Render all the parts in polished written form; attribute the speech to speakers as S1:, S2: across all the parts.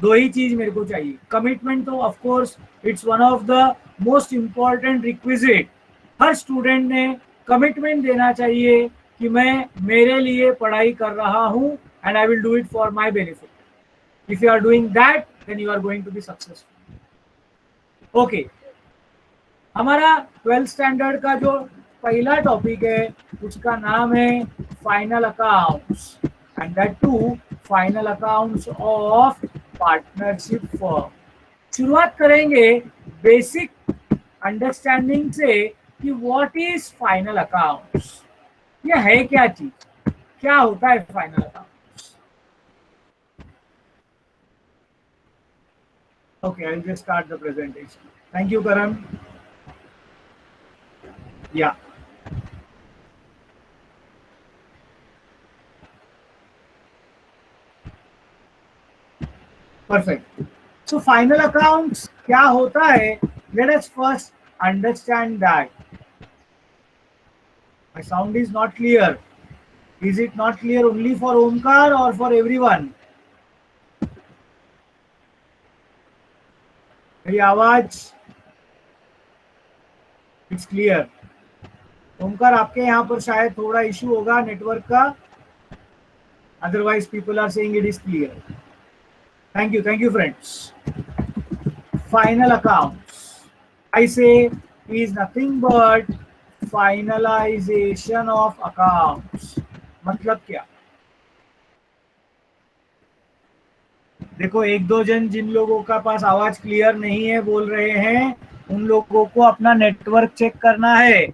S1: दो ही चीज मेरे को चाहिए। कमिटमेंट तो of course it's one of the most important requisite. Her student ने कमिटमेंट देना चाहिए कि मैं मेरे लिए पढ़ाई कर रहा हूं and I will do it for my benefit. If you are doing that then you are going to be successful. Okay, हमारा 12th स्टैंडर्ड का जो पहला टॉपिक है उसका नाम है final accounts and that to final accounts of partnership firm. शुरुआत करेंगे बेसिक अंडरस्टैंडिंग से कि व्हाट इज फाइनल अकाउंट्स। ये है क्या चीज, क्या होता है final accounts. Okay, I will just start the presentation. Thank you Karan. Yeah. Perfect. So final accounts क्या होता है? Let us first understand that. My sound is not clear. Is it not clear only for Omkar or for everyone? मेरी आवाज it's clear. Omkar आपके यहाँ पर शायद थोड़ा इशू होगा नेटवर्क का, otherwise people are saying it is clear. Thank you friends. Final accounts I say is nothing but finalization of accounts। मतलब क्या? देखो, एक दो जन जिन लोगों का पास आवाज क्लियर नहीं है बोल रहे हैं, उन लोगों को अपना नेटवर्क चेक करना है।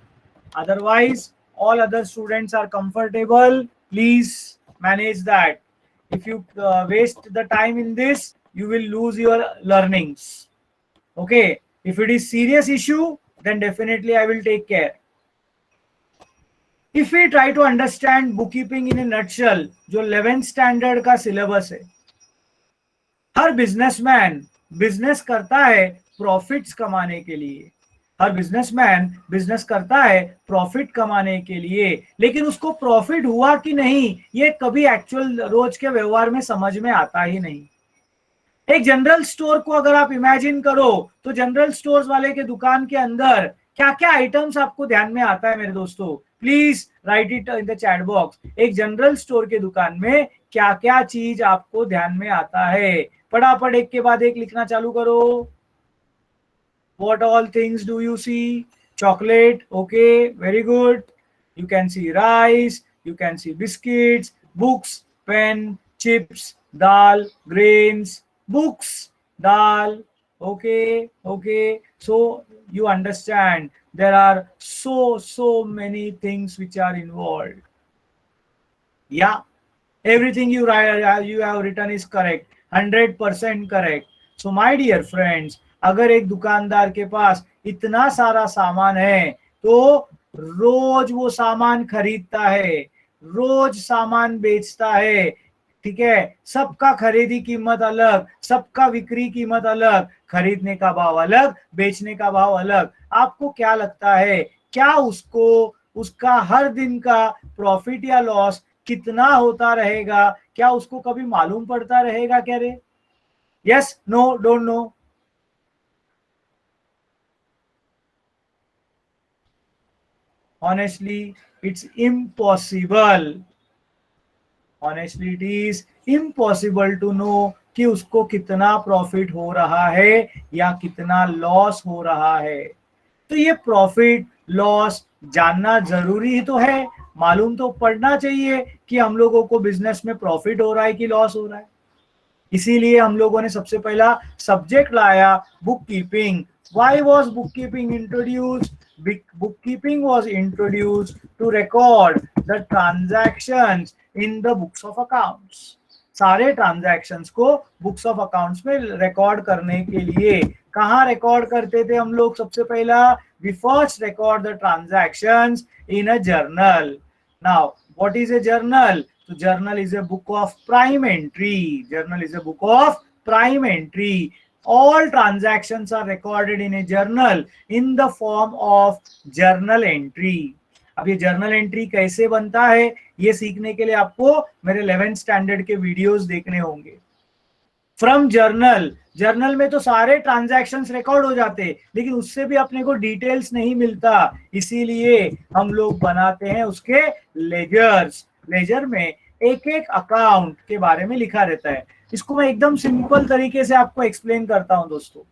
S1: Otherwise all other students are comfortable, please manage that. If you waste the time in this you will lose your learnings. Okay, if it is serious issue then definitely I will take care. If we try to understand bookkeeping in a nutshell, जो 11th standard का syllabus है, हर businessman business करता है profits कमाने के लिए। हर businessman business करता है प्रॉफिट कमाने के लिए, लेकिन उसको प्रॉफिट हुआ कि नहीं ये कभी एक्चुअल रोज के व्यवहार में समझ में आता ही नहीं। एक जनरल स्टोर को अगर आप इमेजिन करो तो जनरल स्टोर्स वाले के दुकान के अंदर क्या क्या आइटम्स आपको ध्यान में आता है मेरे दोस्तों? Please right it in the chat box. एक जनरल स्टोर के दुकान में क्या क्या चीज आपको ध्यान में आता है? फटाफट एक के बाद एक लिखना चालू करो। What all things do you see? Chocolate, okay, very good. You can see rice, you can see biscuits, books, pen, chips, dal, grains, books, dal, okay. So you understand there are so many things which are involved. Yeah, everything you have written is correct, 100% correct. So my dear friends, अगर एक दुकानदार के पास इतना सारा सामान है तो रोज वो सामान खरीदता है, रोज सामान बेचता है, ठीक है। सबका खरीदी कीमत अलग, सबका बिक्री कीमत अलग, खरीदने का भाव अलग, बेचने का भाव अलग। आपको क्या लगता है, क्या उसको उसका हर दिन का प्रॉफिट या लॉस कितना होता रहेगा? क्या उसको कभी मालूम पड़ता रहेगा क्या रे? Yes, no, don't know? Honestly, it's impossible. Honestly, it is impossible to know कि उसको कितना प्रॉफिट हो रहा है या कितना लॉस हो रहा है। तो ये प्रॉफिट लॉस जानना जरूरी ही तो है, मालूम तो पड़ना चाहिए कि हम लोगों को बिजनेस में प्रॉफिट हो रहा है कि लॉस हो रहा है। इसीलिए हम लोगों ने सबसे पहला सब्जेक्ट लाया book keeping. Why was bookkeeping introduced? Bookkeeping was introduced to record the transactions in the books of accounts. सारे ट्रांजैक्शंस को बुक्स ऑफ अकाउंट्स में रिकॉर्ड करने के लिए। कहाँ रिकॉर्ड करते थे हम लोग? सबसे पहला we first record the transactions in a journal. Now, what is a journal? So journal is a book of prime entry. Journal is a book of prime entry. All transactions are recorded in a journal in the form of journal entry. अब ये journal entry कैसे बनता है ये सीखने के लिए आपको मेरे 11th स्टैंडर्ड के वीडियोस देखने होंगे। फ्रॉम जर्नल, जर्नल में तो सारे ट्रांजैक्शंस रिकॉर्ड हो जाते, लेकिन उससे भी अपने को डिटेल्स नहीं मिलता, इसीलिए हम लोग बनाते हैं उसके लेजर्स। लेजर में एक एक अकाउंट के बारे में लिखा रहता है। इसको मैं एकदम सिंपल तरीके से आपको एक्सप्लेन करता हूं दोस्तों।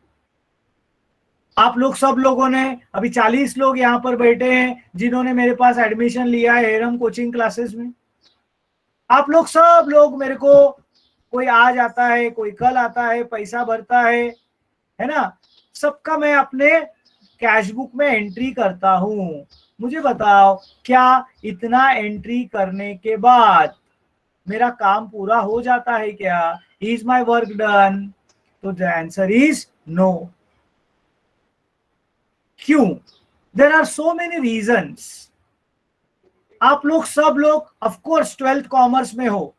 S1: आप लोग सब लोगों ने, अभी 40 लोग यहाँ पर बैठे हैं जिन्होंने मेरे पास एडमिशन लिया है हेरम कोचिंग क्लासेस में। आप लोग सब लोग मेरे को, कोई आज आता है, कोई कल आता है, पैसा भरता है ना, सबका मैं अपने कैश बुक में एंट्री करता हूं। मुझे बताओ, क्या इतना एंट्री करने के बाद मेरा काम पूरा हो जाता है क्या? Is my work done? तो द आंसर इज नो। क्यों? There are so many reasons. आप लोग सब लोग ऑफ कोर्स 12th कॉमर्स में हो,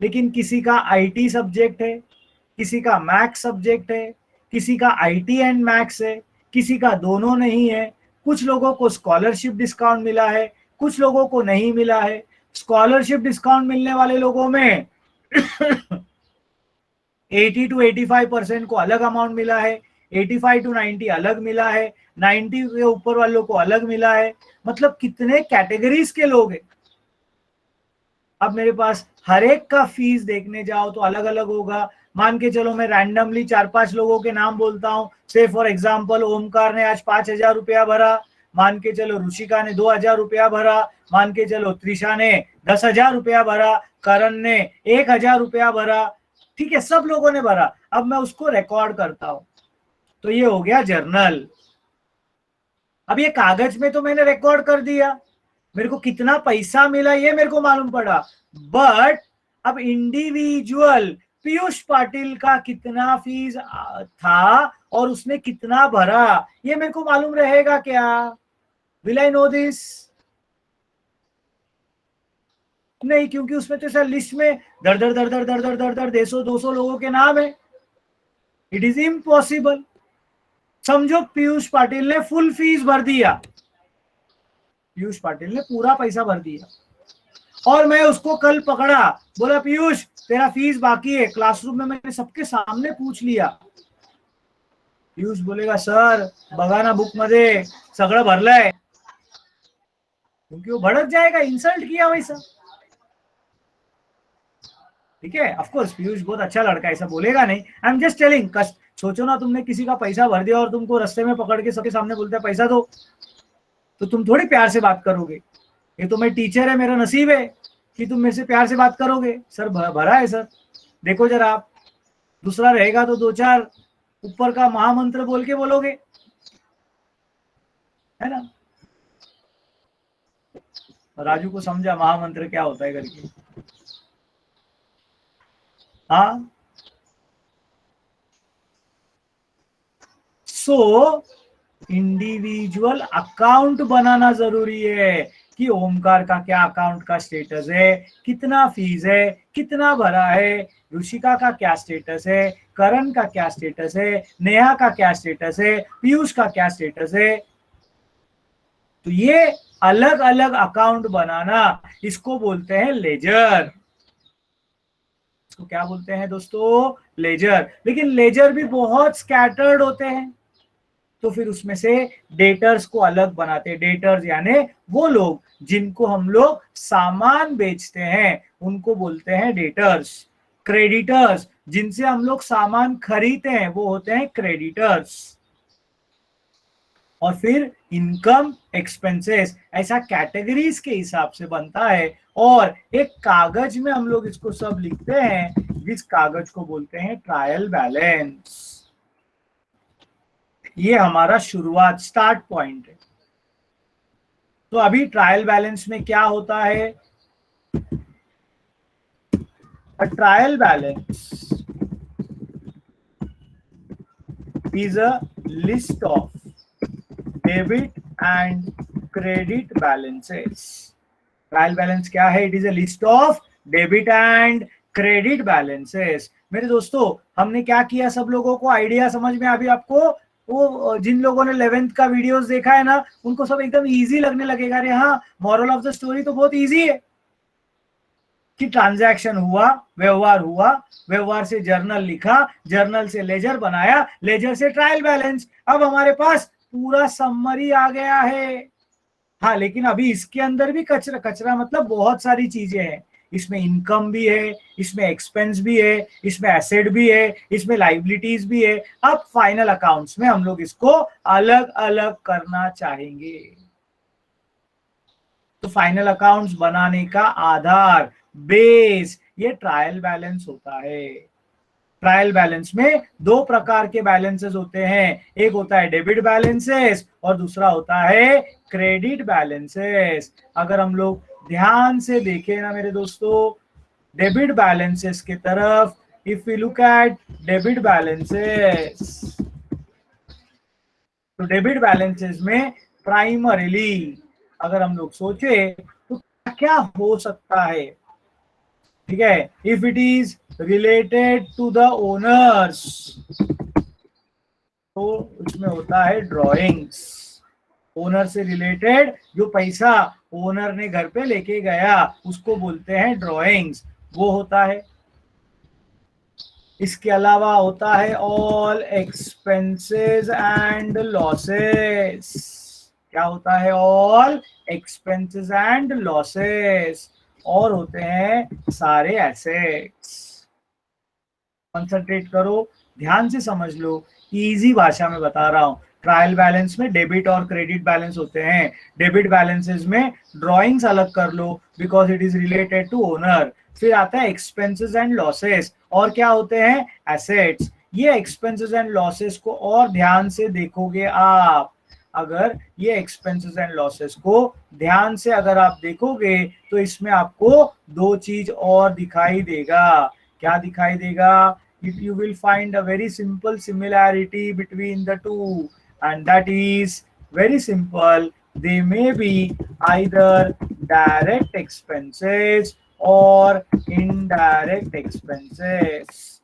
S1: लेकिन किसी का आईटी सब्जेक्ट है, किसी का मैथ्स सब्जेक्ट है, किसी का आईटी एंड मैथ्स है, किसी का दोनों नहीं है। कुछ लोगों को स्कॉलरशिप डिस्काउंट मिला है, कुछ लोगों को नहीं मिला है। स्कॉलरशिप डिस्काउंट मिलने वाले लोगों में 80 to 85% को अलग अमाउंट मिला है, 85 to 90 अलग मिला है, 90 के ऊपर वालों को अलग मिला है। मतलब कितने कैटेगरीज के लोग हैं। अब मेरे पास हर एक का फीस देखने जाओ तो अलग अलग होगा। मान के चलो मैं रैंडमली 4-5 लोगों के नाम बोलता हूं। से फॉर एग्जांपल, ओमकार ने आज 5,000 रुपया भरा, मान के चलो रुचिका ने 2,000 रुपया भरा, मान के चलो त्रिशा ने 10,000 रुपया भरा, करण ने 1,000 रुपया भरा। ठीक है, सब लोगों ने भरा। अब मैं उसको रिकॉर्ड करता हूं, तो ये हो गया जर्नल। अब ये कागज में तो मैंने रिकॉर्ड कर दिया, मेरे को कितना पैसा मिला ये मेरे को मालूम पड़ा। बट अब इंडिविजुअल पीयूष पाटिल का कितना फीस था और उसने कितना भरा, ये मेरे को मालूम रहेगा क्या? Will I know this? नहीं, क्योंकि उसमें तो सर लिस्ट में दर दर दर दर दर दर दर दर 150-200 लोगों के नाम है। It is impossible. समझो पीयूष पाटिल ने फुल फीस भर दिया, पीयूष पाटिल ने पूरा पैसा भर दिया, और मैं उसको कल पकड़ा, बोला पीयूष तेरा फीस बाकी है। क्लासरूम में मैंने सबके सामने पूछ लिया। पीयूष बोलेगा सर बघा ना बुक मध्ये सगळं भरलंय, क्योंकि वो भड़क जाएगा, इंसल्ट किया वैसा। ठीक है, ऑफ कोर्स पीयूष बहुत अच्छा लड़का है, ऐसा बोलेगा नहीं। I am just telling. सोचो ना, तुमने किसी का पैसा भर दिया और तुमको रास्ते में पकड़ के सबके सामने बोलते हैं पैसा दो, तो तुम थोड़ी प्यार से बात करोगे। ये तो मैं टीचर है, मेरा नसीब है कि तुम मेरे से प्यार से बात करोगे। सर भरा है सर, देखो जरा आप। दूसरा रहेगा तो 2-4 ऊपर का महामंत्र बोल के बोलोगे, है ना। राजू को समझा महामंत्र क्या होता है करके? हाँ, सो इंडिविजुअल अकाउंट बनाना जरूरी है कि ओमकार का क्या अकाउंट का स्टेटस है, कितना फीस है, कितना भरा है, रुचिका का क्या स्टेटस है, करण का क्या स्टेटस है, नेहा का क्या स्टेटस है, पीयूष का क्या स्टेटस है। तो ये अलग अलग अकाउंट बनाना, इसको बोलते हैं लेजर। इसको क्या बोलते हैं दोस्तों? लेजर। लेकिन लेजर भी बहुत स्कैटर्ड होते हैं, तो फिर उसमें से डेटर्स को अलग बनाते हैं। डेटर्स यानी वो लोग जिनको हम लोग सामान बेचते हैं, उनको बोलते हैं डेटर्स। क्रेडिटर्स, जिनसे हम लोग सामान खरीदते हैं, वो होते हैं क्रेडिटर्स। और फिर इनकम, एक्सपेंसेस, ऐसा कैटेगरीज के हिसाब से बनता है। और एक कागज में हम लोग इसको सब लिखते हैं, जिस कागज को बोलते हैं ट्रायल बैलेंस। ये हमारा शुरुआत, स्टार्ट पॉइंट है। तो अभी ट्रायल बैलेंस में क्या होता है? A trial balance is a list of debit and credit balances. Trial balance क्या है? It is a list of debit and credit balances. मेरे दोस्तों, हमने क्या किया, सब लोगों को आइडिया समझ में अभी आपको? वो जिन लोगों ने 11th का वीडियोस देखा है ना, उनको सब एकदम इजी लगने लगेगा। अरे हाँ, मॉरल ऑफ द स्टोरी तो बहुत इजी है। कि ट्रांजैक्शन हुआ, व्यवहार हुआ, व्यवहार से जर्नल लिखा, जर्नल से लेजर बनाया, लेजर से ट्रायल बैलेंस। अब हमारे पास पूरा समरी आ गया है। हाँ, लेकिन अभी इसके अंदर भी कचरा, कचरा मतलब बहुत सारी चीजें हैं। इसमें इनकम भी है, इसमें एक्सपेंस भी है, इसमें एसेट भी है, इसमें लाइबिलिटीज भी है। अब फाइनल अकाउंट्स में हम लोग इसको अलग अलग करना चाहेंगे। तो फाइनल अकाउंट्स बनाने का आधार, बेस, ये ट्रायल बैलेंस होता है। ट्रायल बैलेंस में दो प्रकार के बैलेंसेस होते हैं, एक होता है डेबिट बैलेंसेस और दूसरा होता है क्रेडिट बैलेंसेस। अगर हम लोग ध्यान से देखें ना मेरे दोस्तों, डेबिट बैलेंसेस की तरफ, if you look at debit balances, तो डेबिट बैलेंसेस में प्राइमरीली अगर हम लोग सोचे तो क्या हो सकता है, ठीक है, if it is related to the owners तो उसमें होता है ड्रॉइंग्स। ओनर से रिलेटेड जो पैसा ओनर ने घर पे लेके गया उसको बोलते हैं ड्रॉइंग्स, वो होता है। इसके अलावा होता है ऑल एक्सपेंसेस एंड लॉसेस। क्या होता है? All expenses and losses. और होते हैं सारे एसेट्स। कंसंट्रेट करो, ध्यान से समझ लो, इजी भाषा में बता रहा हूं। ट्रायल बैलेंस में डेबिट और क्रेडिट बैलेंस होते हैं। डेबिट बैलेंसेस में ड्रॉइंग्स अलग कर लो because it is related to owner. फिर आता है एक्सपेंसेस एंड लॉसेस, और क्या होते हैं? एसेट्स। ये एक्सपेंसेस एंड लॉसेस को और ध्यान से देखोगे आप, अगर ये एक्सपेंसेस एंड लॉसेस को ध्यान से अगर आप देखोगे तो इसमें आपको दो चीज और दिखाई देगा। क्या दिखाई देगा? if you will find a very simple similarity between the two, and that is very simple, they may be either direct expenses or indirect expenses.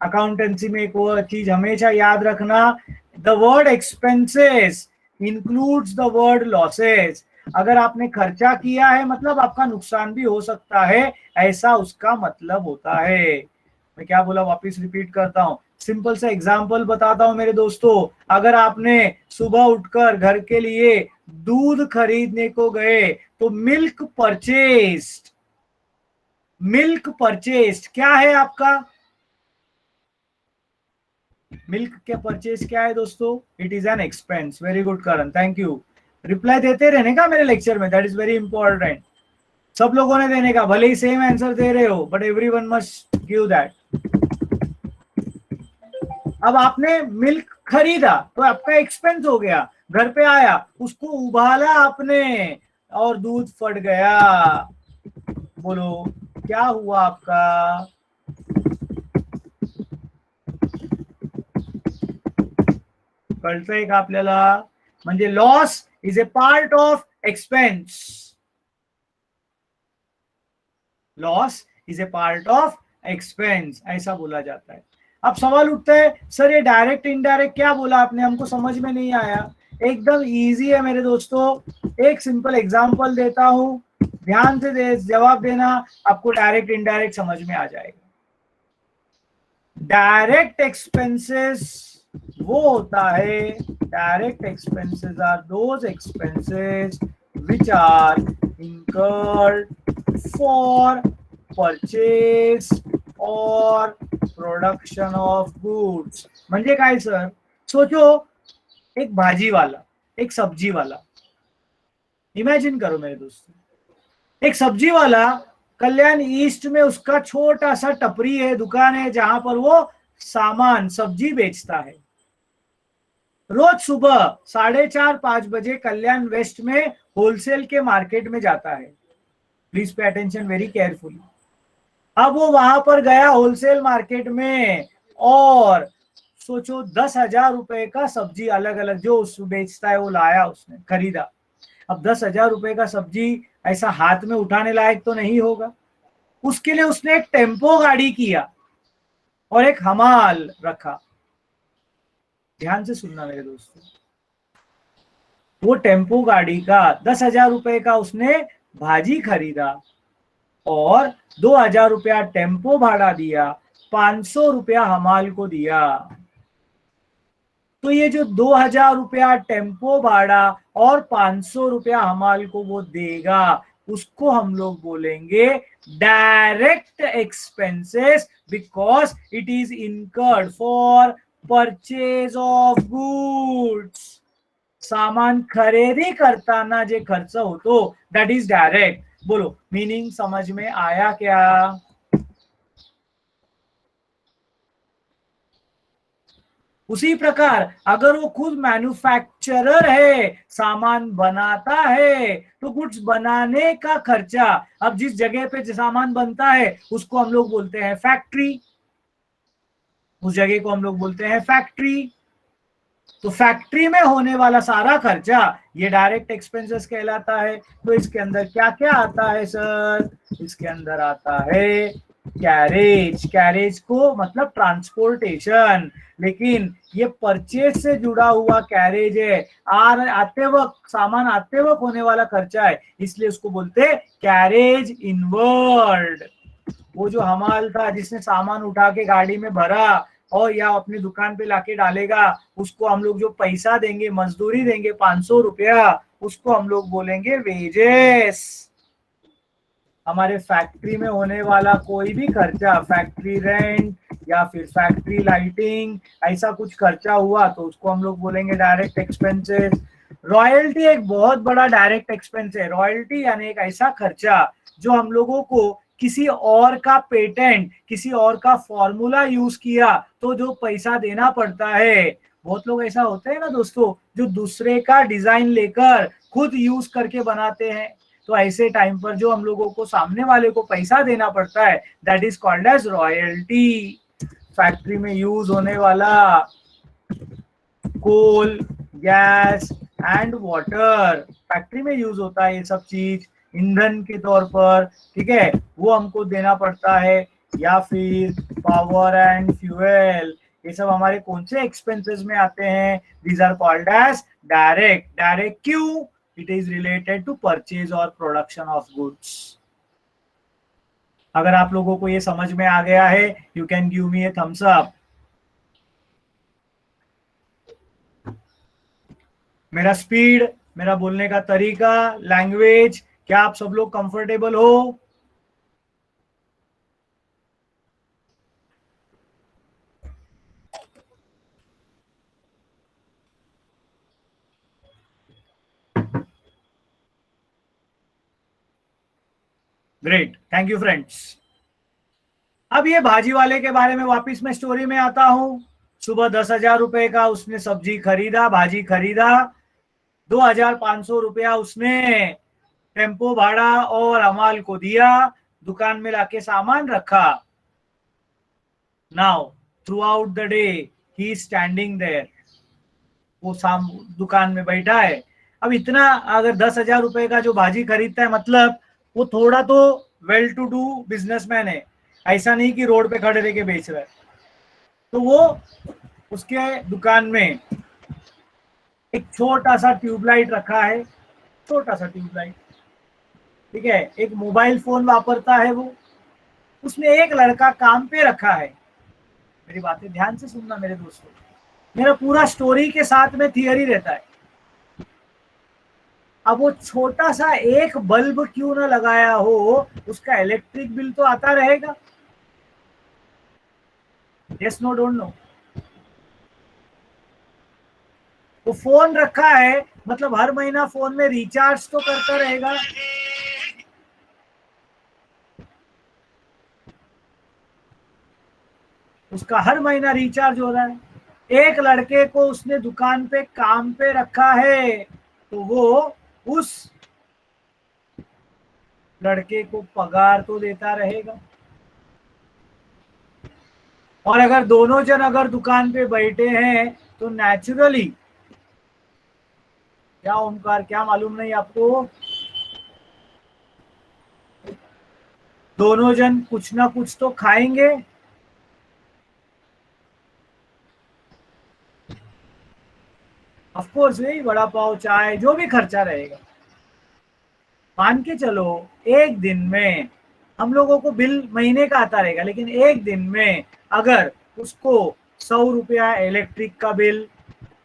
S1: Accountancy में एक वो चीज हमेशा याद रखना, the word expenses includes the word losses. अगर आपने खर्चा किया है मतलब आपका नुकसान भी हो सकता है, ऐसा उसका मतलब होता है। मैं क्या बोला, वापस रिपीट करता हूं, सिंपल सा एग्जांपल बताता हूं मेरे दोस्तों। अगर आपने सुबह उठकर घर के लिए दूध खरीदने को गए तो मिल्क परचेस्ड, मिल्क परचेस्ड क्या है आपका? मिल्क के परचेज क्या है दोस्तों? It is an expense. Very good Karan, thank you. Reply देते रहने का मेरे लेक्चर में, दैट इज वेरी इंपॉर्टेंट। सब लोगों ने देने का, भले ही सेम आंसर दे रहे हो but everyone must give that. अब आपने मिल्क खरीदा तो आपका एक्सपेंस हो गया, घर पे आया उसको उबाला आपने और दूध फट गया। बोलो क्या हुआ आपका? कळतंय का आपल्याला? म्हणजे loss is a part of expense, loss is a part of expense, ऐसा बोला जाता है। अब सवाल उठता है, सर ये डायरेक्ट इनडायरेक्ट क्या बोला आपने, हमको समझ में नहीं आया। एकदम इजी है मेरे दोस्तों, एक सिंपल एग्जांपल देता हूं, ध्यान से जवाब देना, आपको डायरेक्ट इनडायरेक्ट समझ में आ जाएगा। डायरेक्ट एक्सपेंसेस वो होता है, direct expenses are those expenses which are incurred for purchase or production of goods। म्हणजे काय सर? सोचो, एक भाजीवाला, एक सब्जी वाला, इमेजिन करो मेरे दोस्तों, एक सब्जी वाला कल्याण ईस्ट में उसका छोटा सा टपरी है, दुकान है, जहां पर वो सामान सब्जी बेचता है। रोज सुबह 4:30-5 बजे कल्याण वेस्ट में होलसेल के मार्केट में जाता है। Please pay attention very carefully. अब वो वहां पर गया होलसेल मार्केट में और सोचो 10,000 रुपए का सब्जी अलग अलग जो उस बेचता है वो लाया, उसने खरीदा। अब 10,000 रुपए का सब्जी ऐसा हाथ में उठाने लायक तो नहीं होगा, उसके लिए उसने एक टेम्पो गाड़ी किया और एक हमाल रखा। ध्यान से सुनना मेरे दोस्तों, वो टेम्पो गाड़ी का 10,000 रुपए का उसने भाजी खरीदा और 2,000 रुपया टेम्पो भाड़ा दिया, 500 रुपया हमाल को दिया। तो ये जो 2,000 रुपया टेम्पो भाड़ा और 500 रुपया हमाल को वो देगा, उसको हम लोग बोलेंगे direct expenses, because it is incurred for purchase of goods. सामान खरेदी करताना जे खर्च होतो दैट इज डायरेक्ट। बोलो मीनिंग समझ में आया क्या? उसी प्रकार अगर वो खुद मैन्युफैक्चरर है, सामान बनाता है, तो गुड्स बनाने का खर्चा, अब जिस जगह पे सामान बनता है उसको हम लोग बोलते हैं फैक्ट्री, उस जगह को हम लोग बोलते हैं फैक्ट्री। तो फैक्ट्री में होने वाला सारा खर्चा ये डायरेक्ट एक्सपेंसेस कहलाता है। तो इसके अंदर क्या क्या आता है सर? इसके अंदर आता है कैरेज, कैरेज को मतलब ट्रांसपोर्टेशन, लेकिन ये परचेज से जुड़ा हुआ कैरेज है, आते वक्त सामान आते वक्त होने वाला खर्चा है, इसलिए उसको बोलते हैं कैरेज इनवर्ड। वो जो हमाल था जिसने सामान उठा के गाड़ी में भरा और या अपनी दुकान पे लाके डालेगा, उसको हम लोग जो पैसा देंगे, मजदूरी देंगे 500 रुपया, उसको हम लोग बोलेंगे वेजेस। हमारे फैक्ट्री में होने वाला कोई भी खर्चा, फैक्ट्री रेंट या फिर फैक्ट्री लाइटिंग, ऐसा कुछ खर्चा हुआ तो उसको हम लोग बोलेंगे डायरेक्ट एक्सपेंसेस। रॉयल्टी एक बहुत बड़ा डायरेक्ट एक्सपेंस है। रॉयल्टी यानी एक ऐसा खर्चा जो हम लोगों को किसी और का पेटेंट, किसी और का फॉर्मूला यूज किया तो जो पैसा देना पड़ता है। बहुत लोग ऐसा होते हैं ना दोस्तों, जो दूसरे का डिजाइन लेकर खुद यूज करके बनाते हैं, तो ऐसे टाइम पर जो हम लोगों को सामने वाले को पैसा देना पड़ता है that is called as royalty. Factory में यूज होने वाला coal, gas and water, factory में यूज होता है ये सब चीज ईंधन के तौर पर, ठीक है, वो हमको देना पड़ता है। या फिर पावर एंड फ्यूएल, ये सब हमारे कौन से एक्सपेंसेस में आते हैं? These are called as direct. Direct क्यों? It is related to purchase और प्रोडक्शन ऑफ गुड्स। अगर आप लोगों को ये समझ में आ गया है, you can give me a thumbs up. मेरा स्पीड, मेरा बोलने का तरीका, लैंग्वेज, क्या आप सब लोग कंफर्टेबल हो? Great, thank you friends. अब ये भाजी वाले के बारे में वापस मैं स्टोरी में आता हूं। सुबह 10,000 रुपए का उसने सब्जी खरीदा, भाजी खरीदा, 2,500 रुपया उसने टेम्पो भाड़ा और अमाल को दिया, दुकान में लाके सामान रखा। Now throughout the day he standing there, वो दुकान में बैठा है। अब इतना अगर 10,000 रुपए का जो भाजी खरीदता है, मतलब वो थोड़ा तो वेल टू डू बिजनेसमैन है, ऐसा नहीं कि रोड पे खड़े रह के बेच रहा है। तो वो उसके दुकान में एक छोटा सा ट्यूबलाइट रखा है, छोटा सा ट्यूबलाइट, ठीक है, एक मोबाइल फोन वापरता है वो। उसमें एक लड़का काम पे रखा है। मेरी बातें ध्यान से सुनना मेरे दोस्तों, मेरा पूरा स्टोरी के साथ में थियरी रहता है। अब वो छोटा सा एक बल्ब क्यों ना लगाया हो, उसका इलेक्ट्रिक बिल तो आता रहेगा। Yes no don't know. वो फोन रखा है, मतलब हर महीना फोन में रिचार्ज तो करता रहेगा। उसका हर महीना रिचार्ज हो रहा है। एक लड़के को उसने दुकान पे काम पे रखा है, तो वो उस लड़के को पगार तो देता रहेगा। और अगर दोनों जन अगर दुकान पे बैठे हैं तो नेचुरली, क्या ओमकार, क्या मालूम नहीं आपको, दोनों जन कुछ ना कुछ तो खाएंगे। ऑफ कोर्स यही वड़ा पाव, चाय, जो भी खर्चा रहेगा। मान के चलो एक दिन में हम लोगों को बिल महीने का आता रहेगा, लेकिन एक दिन में अगर उसको 100 रुपया इलेक्ट्रिक का बिल,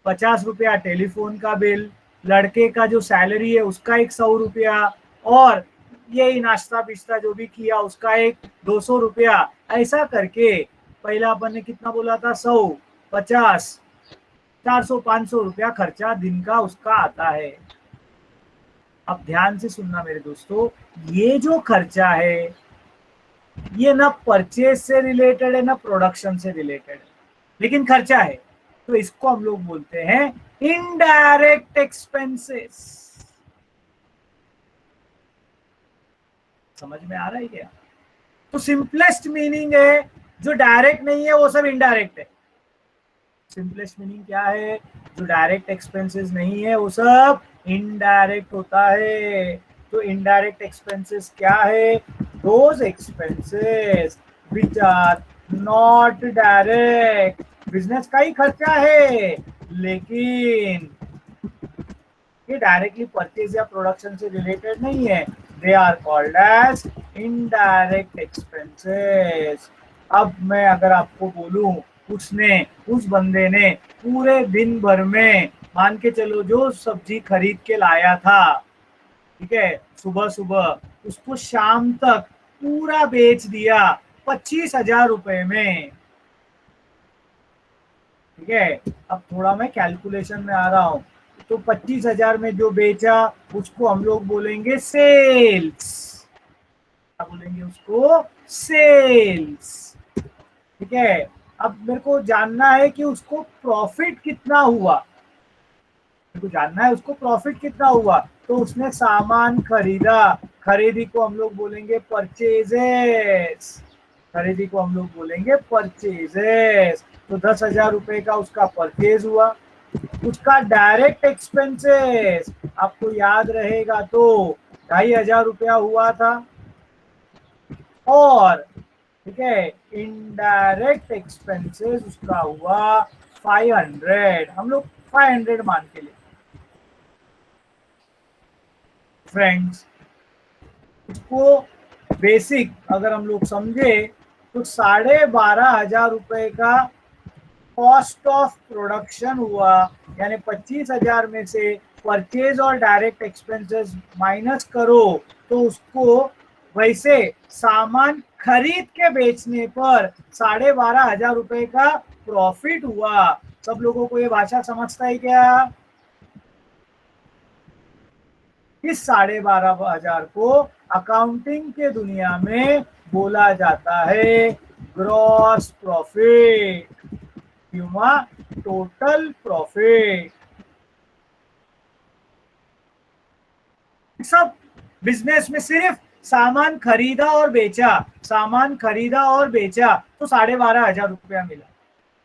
S1: 50 रुपया टेलीफोन का बिल, लड़के का जो सैलरी है उसका एक 100 रुपया, और यही नाश्ता पिस्ता जो भी किया उसका एक 200 रुपया, ऐसा करके पहला अपन ने कितना बोला था, 100, 50, 400, 500 रुपया खर्चा दिन का उसका आता है। अब ध्यान से सुनना मेरे दोस्तों, ये जो खर्चा है ये ना परचेज से रिलेटेड है ना प्रोडक्शन से रिलेटेड है, लेकिन खर्चा है, तो इसको हम लोग बोलते हैं इनडायरेक्ट एक्सपेंसेस। समझ में आ रहा है क्या? तो सिंपलेस्ट मीनिंग है, जो डायरेक्ट नहीं है वो सब इनडायरेक्ट है। सिंपलेस्ट मीनिंग क्या है? जो डायरेक्ट एक्सपेंसेस नहीं है वो सब इनडायरेक्ट होता है। तो इनडायरेक्ट एक्सपेंसेस क्या है? Those expenses which are not direct. Business का ही खर्चा है, लेकिन ये डायरेक्टली परचेज या प्रोडक्शन से रिलेटेड नहीं है। They are called as indirect expenses. अब मैं अगर आपको बोलूं, उस बंदे ने पूरे दिन भर में मान के चलो जो सब्जी खरीद के लाया था, ठीक है, सुबह सुबह उसको शाम तक पूरा बेच दिया 25,000 रुपए में, ठीक है। अब थोड़ा मैं कैलकुलेशन में आ रहा हूं, तो 25,000 में जो बेचा उसको हम लोग बोलेंगे सेल्स। क्या बोलेंगे उसको? सेल्स, ठीक है। अब मेरे को जानना है कि उसको प्रॉफिट कितना हुआ, मेरे को जानना है उसको प्रॉफिट कितना हुआ। तो उसने सामान खरीदा, खरीदी को हम लोग बोलेंगे परचेजेस, खरीदी को हम लोग बोलेंगे परचेजेस। तो 10,000 रुपए का उसका परचेज हुआ। उसका डायरेक्ट एक्सपेंसेस आपको याद रहेगा तो 2,500 रुपया हुआ था, और ठीक है इनडायरेक्ट एक्सपेंसेस उसका हुआ 500। हम लोग 500 मान के लिए फ्रेंड्स। इसको बेसिक अगर हम लोग समझे तो 12,500 रुपए का कॉस्ट ऑफ प्रोडक्शन हुआ, यानी 25,000 में से परचेज और डायरेक्ट एक्सपेंसेस माइनस करो तो उसको वैसे सामान खरीद के बेचने पर 12,500 रुपए का प्रॉफिट हुआ। सब लोगों को ये भाषा समझता है क्या? इस 12,500 को अकाउंटिंग के दुनिया में बोला जाता है ग्रॉस प्रॉफिट किंवा टोटल प्रॉफिट। सब बिजनेस में सिर्फ सामान खरीदा और बेचा, सामान खरीदा और बेचा तो 12,500 रुपया मिला,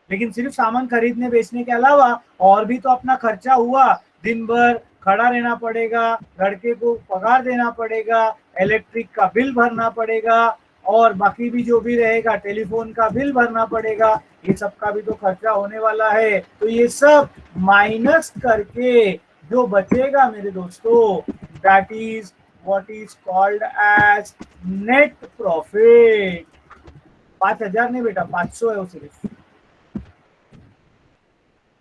S1: लेकिन सिर्फ सामान खरीदने बेचने के अलावा और भी तो अपना खर्चा हुआ। दिन भर खड़ा रहना पड़ेगा, लड़के को पगार देना पड़ेगा, इलेक्ट्रिक का बिल भरना पड़ेगा, और बाकी भी जो भी रहेगा टेलीफोन का बिल भरना पड़ेगा, ये सब का भी तो खर्चा होने वाला है। तो ये सब माइनस करके जो बचेगा मेरे दोस्तों, that is what is called as net profit. 5,000 नहीं बेटा, 500 है वो सिर्फ।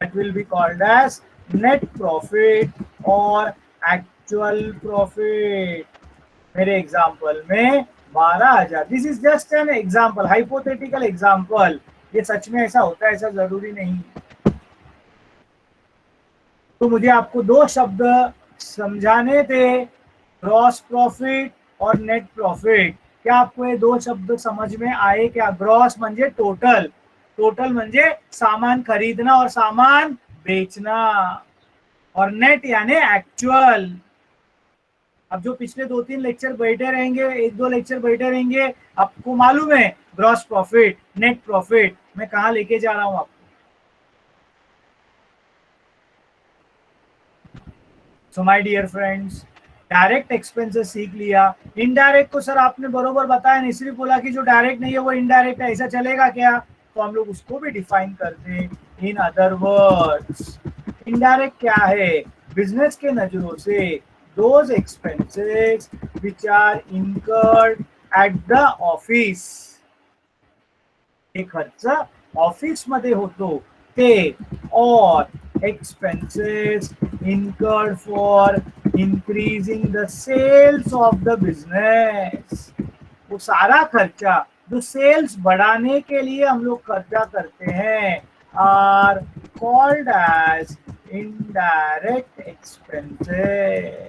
S1: That will be called as net profit और actual profit। मेरे एग्जाम्पल में 12,000, this is just an example, hypothetical example. ये सच में ऐसा होता है ऐसा जरूरी नहीं। तो मुझे आपको दो शब्द समझाने थे, ग्रॉस प्रॉफिट और नेट प्रॉफिट। क्या आपको ये दो शब्द समझ में आए क्या? ग्रॉस म्हणजे टोटल, टोटल म्हणजे सामान खरीदना और सामान बेचना, और नेट यानी एक्चुअल। अब जो पिछले 2-3 लेक्चर बैठे रहेंगे, 1-2 लेक्चर बैठे रहेंगे, आपको मालूम है ग्रॉस प्रॉफिट, नेट प्रॉफिट मैं कहाँ लेके जा रहा हूं आपको। So my dear friends, direct expenses सीख लिया। इनडायरेक्ट को सर आपने बरोबर बताया नहीं, सिर्फ बोला कि जो डायरेक्ट नहीं है वो इनडायरेक्ट है, ऐसा चलेगा क्या? तो हम लोग उसको भी डिफाइन करते हैं। इन अदर वर्ड्स, इनडायरेक्ट क्या है? बिजनेस के नजरों से those expenses which are incurred at the office. हे खर्च ऑफिस मध्ये होतो ते. और expenses incurred for increasing the sales of the business. वो सारा खर्चा जो सेल्स बढ़ाने के लिए हम लोग खर्चा करते हैं are called as indirect expenses.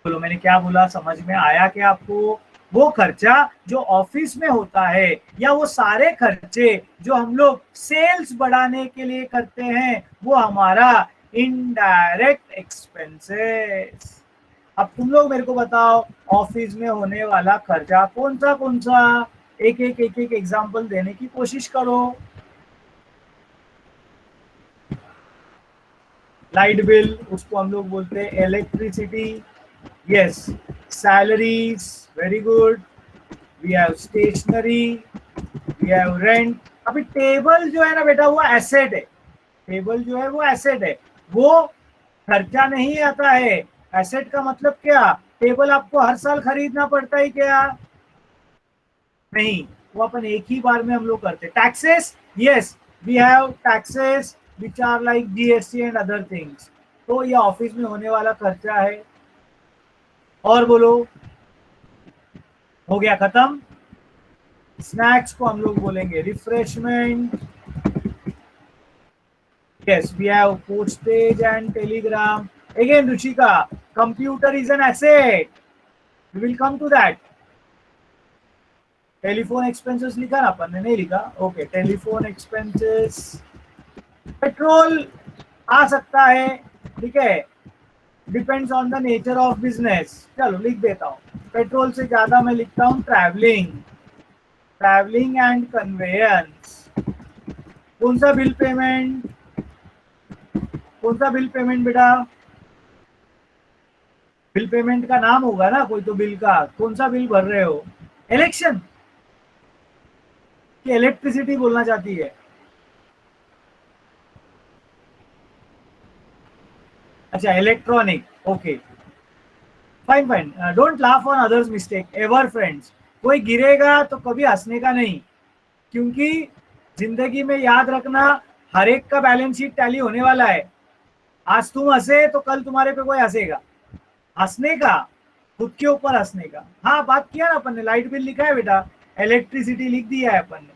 S1: बोलो मैंने क्या बोला, समझ में आया क्या आपको? वो खर्चा जो ऑफिस में होता है या वो सारे खर्चे जो हम लोग सेल्स बढ़ाने के लिए करते हैं वो हमारा इनडायरेक्ट एक्सपेंसेस. अब तुम लोग मेरे को बताओ ऑफिस में होने वाला खर्चा कौन सा. एक एक एग्जांपल देने की कोशिश करो. लाइट बिल, उसको हम लोग बोलते हैं electricity. Yes. Salaries, very good. We have stationery, we have rent. अभी टेबल जो है ना बेटा वो एसेट है. टेबल जो है वो एसेट है, वो खर्चा नहीं आता है. एसेट का मतलब क्या? टेबल आपको हर साल खरीदना पड़ता है क्या? नहीं, वो अपन एक ही बार में हम लोग करते. Taxes, yes we have taxes which are like GST and other things. तो ये ऑफिस में होने वाला खर्चा है. और बोलो, हो गया खत्म. स्नैक्स को हम लोग बोलेंगे refreshment. Yes we have postage and telegram. Again Ruchika, computer is an asset. We will come to that. Telephone expenses लिखा ना अपन ने? नहीं लिखा. Okay, telephone expenses. पेट्रोल आ सकता है, ठीक है, depends on the nature of business. चलो लिख देता हूँ. पेट्रोल से ज्यादा मैं लिखता हूँ ट्रैवलिंग. Travelling and conveyance. कौन सा बिल पेमेंट? कौन सा बिल पेमेंट बेटा? बिल पेमेंट का नाम होगा ना कोई तो बिल का. कौन सा बिल भर रहे हो? इलेक्शन कि इलेक्ट्रिसिटी बोलना चाहती है? अच्छा, electronic. Okay, fine fine. Don't laugh on others mistake ever friends. कोई गिरेगा तो कभी हंसने का नहीं, क्योंकि जिंदगी में याद रखना हर एक का बैलेंस शीट टैली होने वाला है. आज तुम हंसे तो कल तुम्हारे पे कोई हंसेगा. हंसने का, खुद के ऊपर हंसने का. हाँ, बात किया ना अपन ने. लाइट बिल लिखा है बेटा, इलेक्ट्रिसिटी लिख दिया है अपन ने.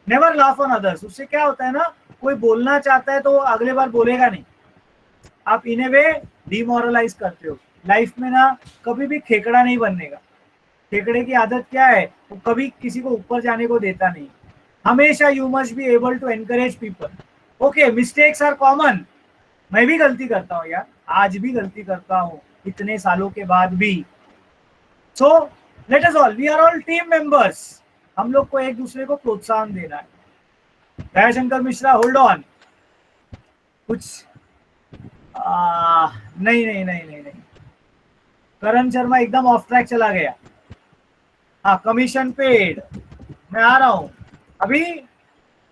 S1: Never laugh on others. उससे क्या होता है ना, कोई बोलना चाहता है तो अगले बार बोलेगा नहीं. आप इन ए वे डिमोरलाइज करते हो. लाइफ में ना कभी भी खेकड़ा नहीं बनने का. खेकड़े की आदत क्या है, वो कभी किसी को ऊपर जाने को देता नहीं. हमेशा you must be able to encourage people. Okay, mistakes are common. मैं भी गलती करता हूँ यार, आज भी गलती करता हूँ इतने सालों के बाद भी. So let us all, we are all team members. हम लोग को एक दूसरे को प्रोत्साहन देना है. Dayashankar Mishra, hold on. कुछ नहीं नहीं नहीं नहीं नहीं. करण शर्मा एकदम ऑफ ट्रैक चला गया. हाँ, कमीशन पेड. मैं आ रहा हूं. अभी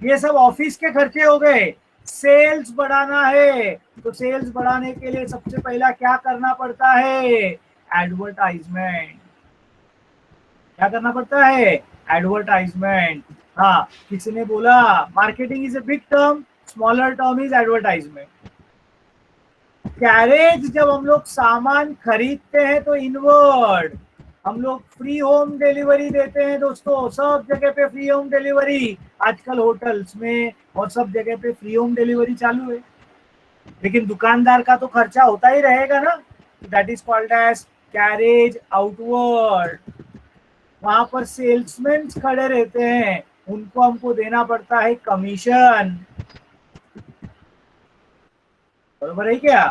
S1: ये सब ऑफिस के खर्चे हो गए. सेल्स बढ़ाना है तो सेल्स बढ़ाने के लिए सबसे पहला क्या करना पड़ता है? एडवर्टाइजमेंट. क्या करना पड़ता है? एडवर्टाइजमेंट. हाँ, किसी ने बोला marketing is a big term, smaller term is advertisement. Carriage जब हम लोग सामान खरीदते हैं तो इनवर्ड हम लोग फ्री होम डिलीवरी देते हैं दोस्तों. सब जगह पे फ्री होम डिलीवरी. आजकल होटल्स में और सब जगह पे फ्री होम डिलीवरी चालू है. लेकिन दुकानदार का तो खर्चा होता ही रहेगा ना. That is called as carriage outward. वहां पर सेल्समैन खड़े रहते हैं, उनको हमको देना पड़ता है कमीशन. बरोबर है क्या?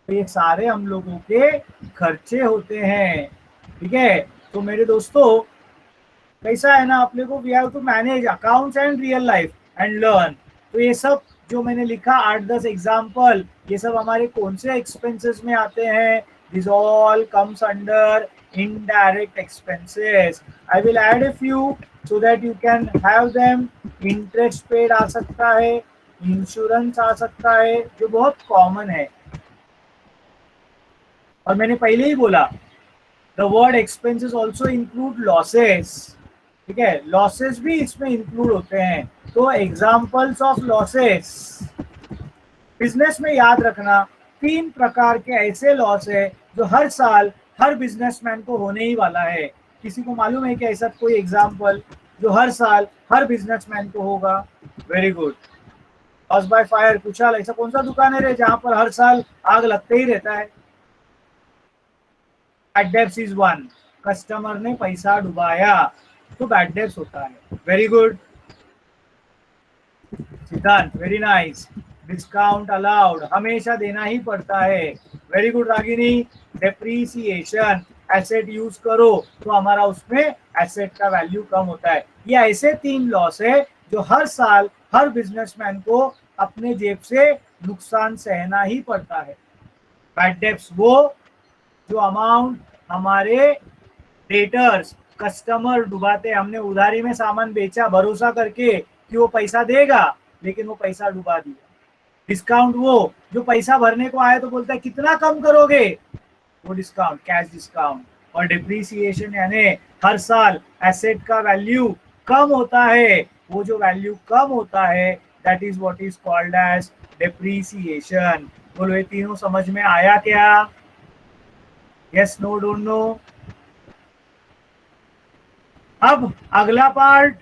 S1: तो ये सारे हम लोगों के खर्चे होते हैं. ठीक है, तो मेरे दोस्तों कैसा है ना, आप लोगों को we have to manage accounts and real life and learn. तो ये सब जो मैंने लिखा 8-10 एग्जाम्पल, ये सब हमारे कौन से एक्सपेंसेस में आते हैं? This all comes under indirect expenses. I will add a few so that you can have them. Interest paid आ सकता है, इंश्योरेंस आ सकता है, जो बहुत कॉमन है. और मैंने पहले ही बोला the word expenses also include losses, ठीक है, लॉसेस भी इसमें इंक्लूड होते हैं। तो एग्जाम्पल्स ऑफ लॉसेस बिजनेस में याद रखना, 3 प्रकार के ऐसे लॉस है जो हर साल हर बिजनेसमैन को होने ही वाला है। किसी को मालूम है कि ऐसा कोई एग्जाम्पल जो हर साल हर बिजनेसमैन को होगा? Very good. Loss by fire पूछा, ऐसा कौन सा दुकान है रे जहां पर हर साल आग लगते ही रहता है? Bad debts is one, customer ने पैसा डुबाया तो बैड डेब्ट्स होता है। वेरी गुड सिद्धांत, वेरी नाइस। डिस्काउंट अलाउड, हमेशा देना ही पड़ता है। Very good Ragini. Depreciation, asset use करो तो हमारा उसमें एसेट का वैल्यू कम होता है। ये ऐसे 3 लॉस है जो हर साल हर बिजनेसमैन को अपने जेब से नुकसान सहना ही पड़ता है। बैड डेब्ट्स वो जो अमाउंट हमारे डेटर्स कस्टमर डुबाते, हमने उधारी में सामान बेचा भरोसा करके कि वो पैसा देगा, लेकिन वो पैसा डुबा दिया। डिस्काउंट वो जो पैसा भरने को आया तो बोलता है कितना कम करोगे, वो डिस्काउंट, कैश डिस्काउंट। और डिप्रीसिएशन यानी हर साल एसेट का वैल्यू कम होता है, वो जो वैल्यू कम होता है that is what is called as depreciation. बोलो ये तीनों समझ में आया क्या? Yes, no, don't know. अब अगला पार्ट,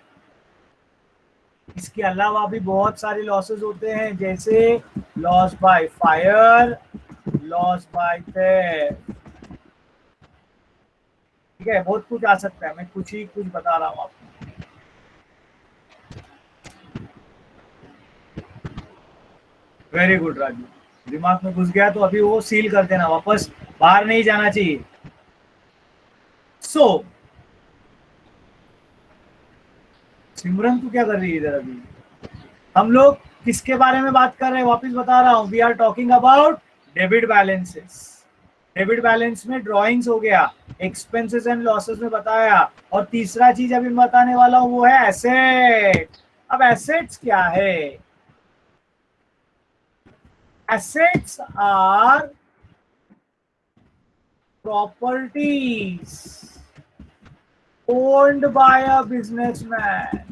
S1: इसके अलावा भी बहुत सारे लॉसेस होते हैं, जैसे loss by fire, loss by theft, ठीक है, बहुत कुछ आ सकता है, मैं कुछ बता रहा हूं आपको। वेरी गुड राजू, दिमाग में घुस गया तो अभी वो सील कर देना, वापस बाहर नहीं जाना चाहिए। सो सिमरन तू क्या कर रही है इधर? अभी हम लोग किसके बारे में बात कर रहे हैं? वापस बता रहा हूं, we are talking about debit balances. Debit balance में ड्रॉइंग्स हो गया, एक्सपेंसेस एंड लॉसेस में बताया, और तीसरा चीज अभी मैं बताने वाला हूं वो है एसेट। अब एसेट्स क्या है? Assets are properties owned by a businessman.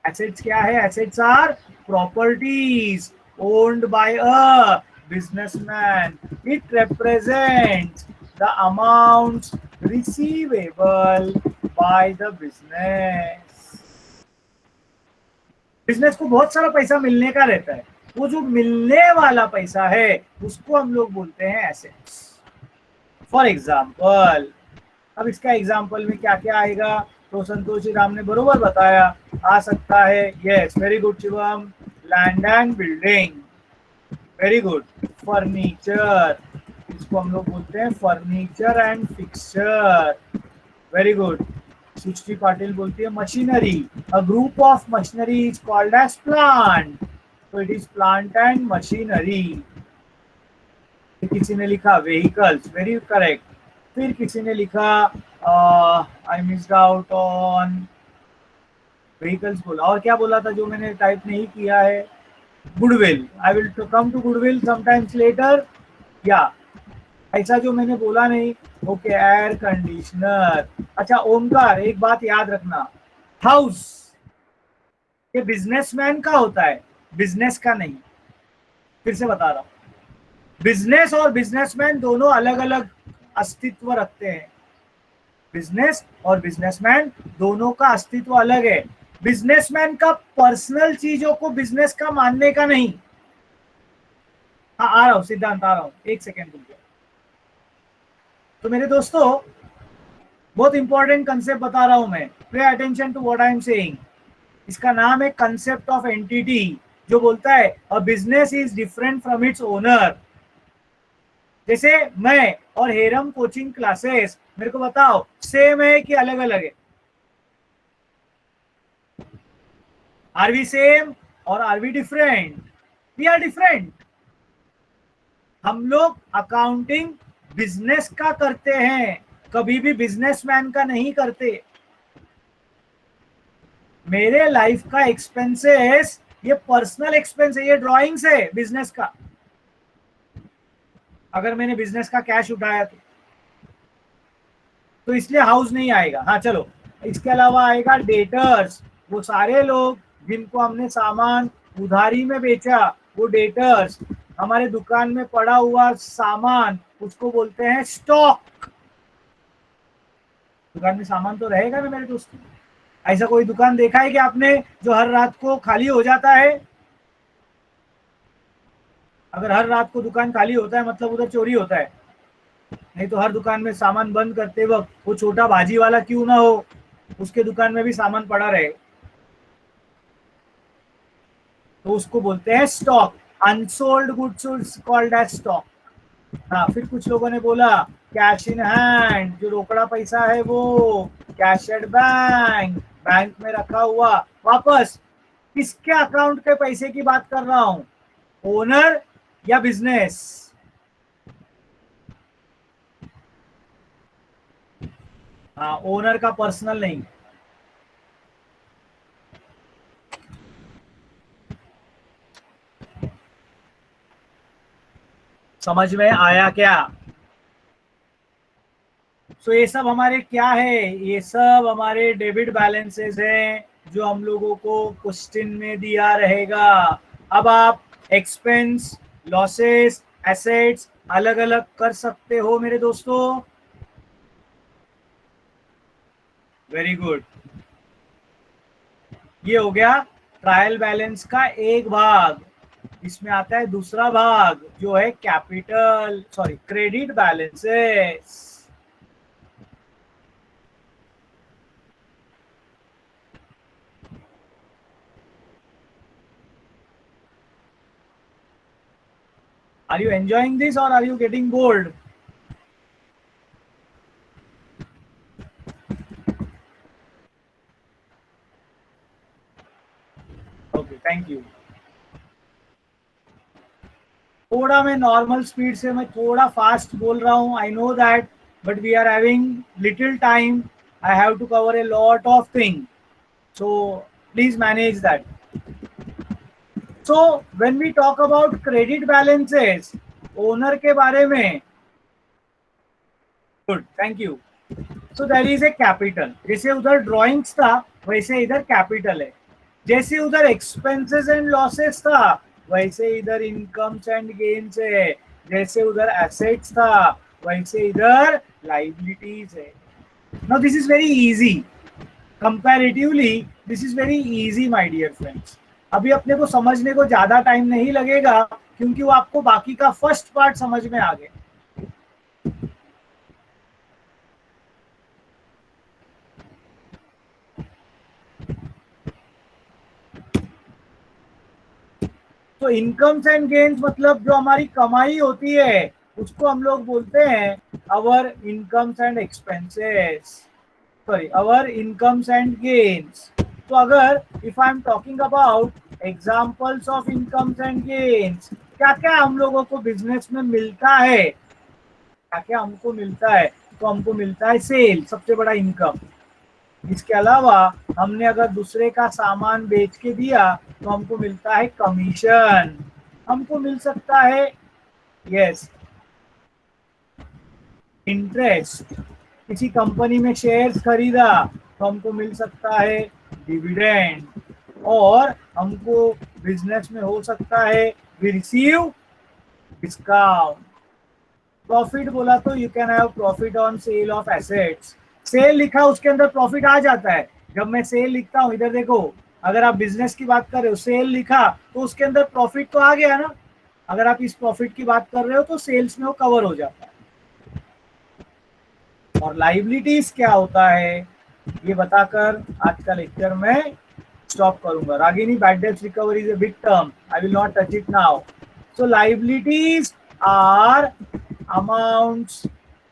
S1: Assets क्या है? Assets are properties owned by a businessman. It represents the amounts receivable by the business. Business को बहुत सारा पैसा मिलने का रहता है, वो जो मिलने वाला पैसा है उसको हम लोग बोलते हैं एसेट्स। फॉर एग्जाम्पल, अब इसका एग्जाम्पल में क्या क्या आएगा तो संतोषी राम ने बरोबर बताया, आ सकता है। Yes, very good Shivam. Land and building, very good. Furniture, इसको हम लोग बोलते हैं furniture and fixture, very good. Srishti Patil बोलती है machinery, a group of machinery is called as plant, तो it is plant and machinery. किसी ने लिखा व्हीकल्स, वेरी करेक्ट। फिर किसी ने लिखा I missed out on vehicles बोला, और क्या बोला था जो मैंने टाइप नहीं किया है? Goodwill. I will come to goodwill sometimes later. या ऐसा जो मैंने बोला नहीं, ओके, एयर कंडीशनर। अच्छा ओमकार, एक बात याद रखना, हाउस ये बिजनेसमैन का होता है, बिजनेस का नहीं। फिर से बता रहा हूं, बिजनेस और बिजनेसमैन दोनों अलग अलग अस्तित्व रखते हैं। बिजनेस और बिजनेसमैन दोनों का अस्तित्व अलग है। बिजनेसमैन का पर्सनल चीजों को बिजनेस का मानने का नहीं। हाँ, आ रहा हूं सिद्धांत, आ रहा हूं, एक सेकेंड रुक जाओ। तो मेरे दोस्तों, बहुत इंपॉर्टेंट कंसेप्ट बता रहा हूं मैं, pay attention to what I am saying. इसका नाम है कंसेप्ट ऑफ एंटिटी, जो बोलता है a business is different from its owner. जैसे मैं और हेरम कोचिंग क्लासेस, मेरे को बताओ सेम है कि अलग अलग है? आर वी सेम और are we different? We are different. हम लोग अकाउंटिंग बिजनेस का करते हैं, कभी भी बिजनेसमैन का नहीं करते। मेरे लाइफ का एक्सपेंसेस ये पर्सनल एक्सपेंस है, ये ड्राइंग्स है बिजनेस का। अगर मैंने बिजनेस का कैश उठाया तो इसलिए हाउस नहीं आएगा। हाँ चलो, इसके अलावा आएगा डेटर्स, वो सारे लोग जिनको हमने सामान उधारी में बेचा, वो डेटर्स। हमारे दुकान में पड़ा हुआ सामान, उसको बोलते हैं स्टॉक। दुकान में सामान तो रहेगा ना मेरे दोस्तों। ऐसा कोई दुकान देखा है कि आपने जो हर रात को खाली हो जाता है? अगर हर रात को दुकान खाली होता है मतलब उधर चोरी होता है। नहीं तो हर दुकान में सामान बंद करते वक्त वो छोटा भाजी वाला क्यों ना हो, उसके दुकान में भी सामान पड़ा रहे, तो उसको बोलते हैं stock. Unsold goods called as stock. हाँ, फिर कुछ लोगों ने बोला कैश इन हैंड, जो रोकड़ा पैसा है वो, कैश एट बैंक, बैंक में रखा हुआ। वापस किसके अकाउंट के पैसे की बात कर रहा हूं, ओनर या बिजनेस? हाँ, ओनर का पर्सनल नहीं। समझ में आया क्या? तो ये सब हमारे क्या है, ये सब हमारे डेबिट बैलेंसेस हैं जो हम लोगों को क्वेश्चन में दिया रहेगा। अब आप एक्सपेंस, लॉसेस, एसेट्स अलग अलग कर सकते हो मेरे दोस्तों। Very good. ये हो गया ट्रायल बैलेंस का एक भाग। इसमें आता है दूसरा भाग जो है capital sorry credit balances. Are you enjoying this or are you getting bored? Okay, thank you. थोड़ा मैं नॉर्मल स्पीड से, मैं थोड़ा फास्ट बोल रहा हूँ, I know that, but we are having little time, I have to cover a lot of thing, so please manage that. So when we talk about credit balances, owner के बारे में, good, thank you. So there is a capital, जैसे उधर drawings था वैसे इधर capital है। जैसे उधर एक्सपेंसेस एंड लॉसेस था वैसे इधर इनकम्स एंड गेन्स है। जैसे उधर एसेट्स था वैसे इधर लाइबिलिटीज है। Now this is very easy, comparatively this is very easy my dear friends. अभी अपने को समझने को ज्यादा टाइम नहीं लगेगा क्योंकि वो आपको बाकी का फर्स्ट पार्ट समझ में आ गया। तो इनकम्स एंड गेन्स मतलब जो हमारी कमाई होती है उसको हम लोग बोलते हैं our incomes and expenses, sorry our incomes and gains. तो अगर if I am talking about examples of incomes and gains, क्या क्या हम लोगों को बिजनेस में मिलता है, क्या क्या हमको मिलता है, तो हमको मिलता है सेल, सबसे बड़ा इनकम। इसके अलावा हमने अगर दूसरे का सामान बेच के दिया तो हमको मिलता है कमीशन। हमको मिल सकता है यस इंटरेस्ट, किसी कंपनी में शेयर्स खरीदा तो हमको मिल सकता है डिविडेंड, और हमको बिजनेस में हो सकता है वी रिसीव डिस्काउंट। प्रॉफिट बोला तो you can have profit on sale of assets. Sale लिखा उसके अंदर प्रॉफिट आ जाता है। जब मैं सेल लिखता हूँ, इधर देखो, अगर आप बिजनेस की बात कर रहे हो, सेल लिखा तो उसके अंदर प्रॉफिट तो आ गया ना। अगर आप इस प्रॉफिट की बात कर रहे हो तो सेल्स में वो कवर हो जाता है। और लाइबिलिटीज क्या होता है ये बताकर आज का लेक्चर में स्टॉप करूंगा। रागिनी, बैड डेब्ट recovery is a big term, I will not touch it now. So liabilities are amounts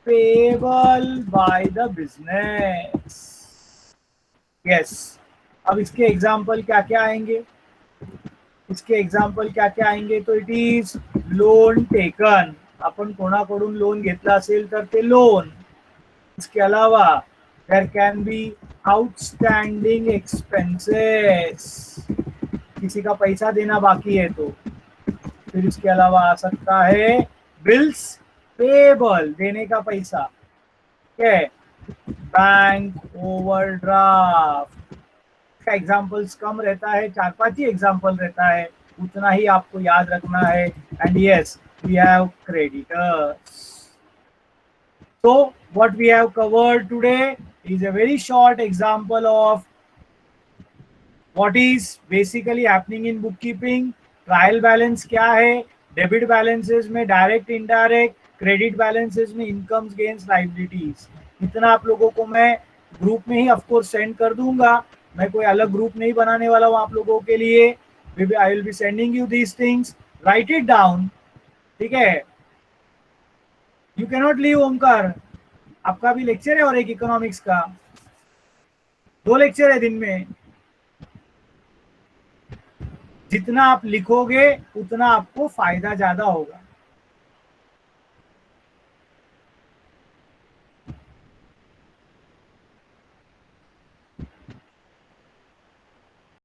S1: payable by the business. Yes. अब इसके एग्जाम्पल क्या क्या आएंगे, इसके एग्जाम्पल क्या क्या आएंगे, तो इट इज लोन टेकन, आपण कोणाकडून लोन घेतला असेल तर ते लोन। इसके अलावा there can be outstanding expenses, किसी का पैसा देना बाकी है तो। फिर इसके अलावा आ सकता है बिल्स पेबल, देने का पैसा, ठीक है। बैंक ओवरड्राफ्ट का एग्जांपल्स कम रहता है, 4-5 ही एग्जांपल रहता है, उतना ही आपको याद रखना है। And yes, we have creditors. So what we have covered today is a very short example of what is basically happening in bookkeeping. Trial balance क्या है, डेबिट बैलेंसेस में डायरेक्ट इनडायरेक्ट, क्रेडिट बैलेंसेस में incomes gains liabilities. इतना आप लोगों को मैं group में ही ऑफ कोर्स सेंड कर दूंगा, मैं कोई अलग ग्रुप नहीं बनाने वाला हूँ आप लोगों के लिए। I will be sending you these things, right it down, ठीक है। यू कैनॉट लीव ओमकार, आपका भी लेक्चर है और एक इकोनॉमिक्स का, 2 लेक्चर है दिन में। जितना आप लिखोगे उतना आपको फायदा ज्यादा होगा।